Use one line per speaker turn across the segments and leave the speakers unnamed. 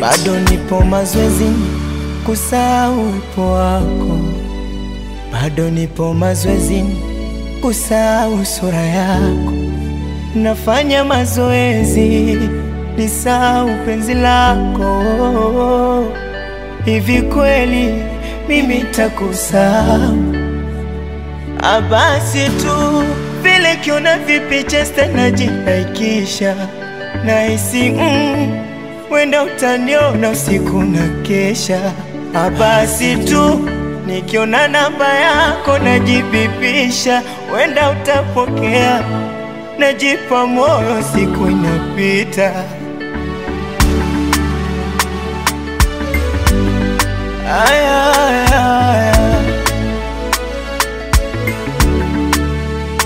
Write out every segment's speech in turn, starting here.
bado nipo mazoezini kusahau uwepo wako, bado nipo mazoezini kusahau sura yako. Nafanya mazoezi nisahau penzi lako. Hivi kweli mimi nitakusahau? Basi tu vile kiona vipicha tena jipaikisha, nahisi wenda utaniona usiku na kesha. Basi tu nikiona namba yako najibipisha, wenda utapokea, najipa moyo siku inapita. Aya,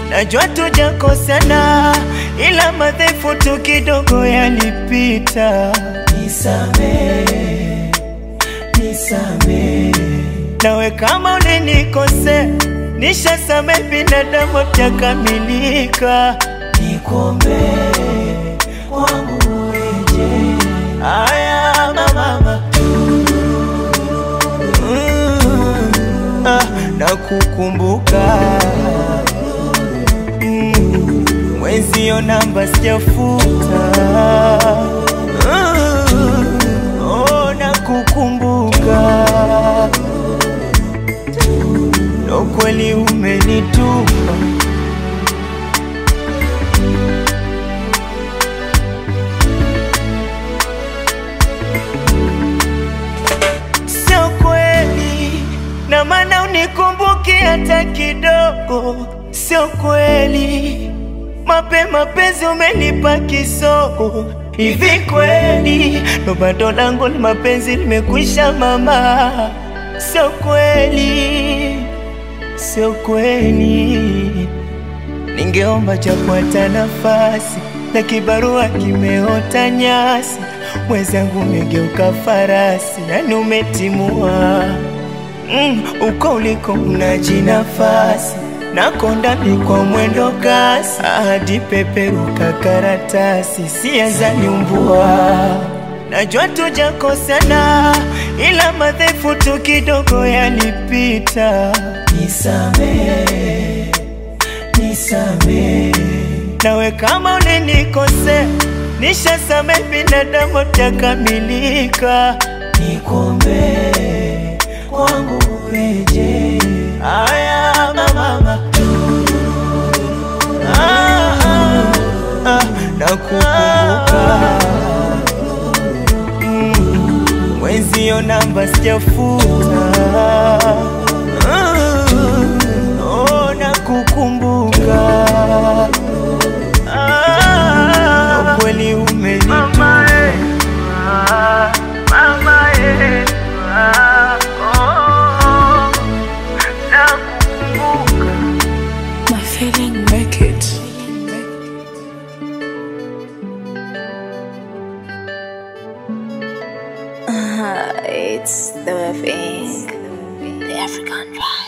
najua tujakosana, ila madhaifu tu kidogo yalipita. Nisamehe, nisamehe. Nawe kama ulinikosea, nishasamehe, binadamu hajakamilika. Nikuombee kwangu ureje. Aya mama, nakukumbuka mwenzio namba sijafuta. Nakukumbuka, ndo kweli umenitupa. Sio kweli, na maana unikumbuki hata kidogo. Sio kweli, mapema penzi umenipa kisogo. Hivi kweli ndo bado langu ni mapenzi limekwisha mama? Sio kweli, sio kweli. Ningeomba japo hata nafasi, na kibarua kimeota nyasi. Mwenzangu umegeuka farasi, yani umetimua. Uko uliko unajinafasi, nakonda kwa mwendo kasi, hadi peperuka karatasi, sianza nyumbua. Najua tujakosana, ila madhaifu tu kidogo yalipita. Nisamehe, nisamehe. Nawe kama ulinikosea, nishasamehe, binadamu hajakamilika. Nikuombee kwangu ureje. Aya mama, nakukumbuka mwenzio namba sijafuta. Nakukumbuka, ndo kweli umenitupa.
Make it.
It's the thing, the African vibe.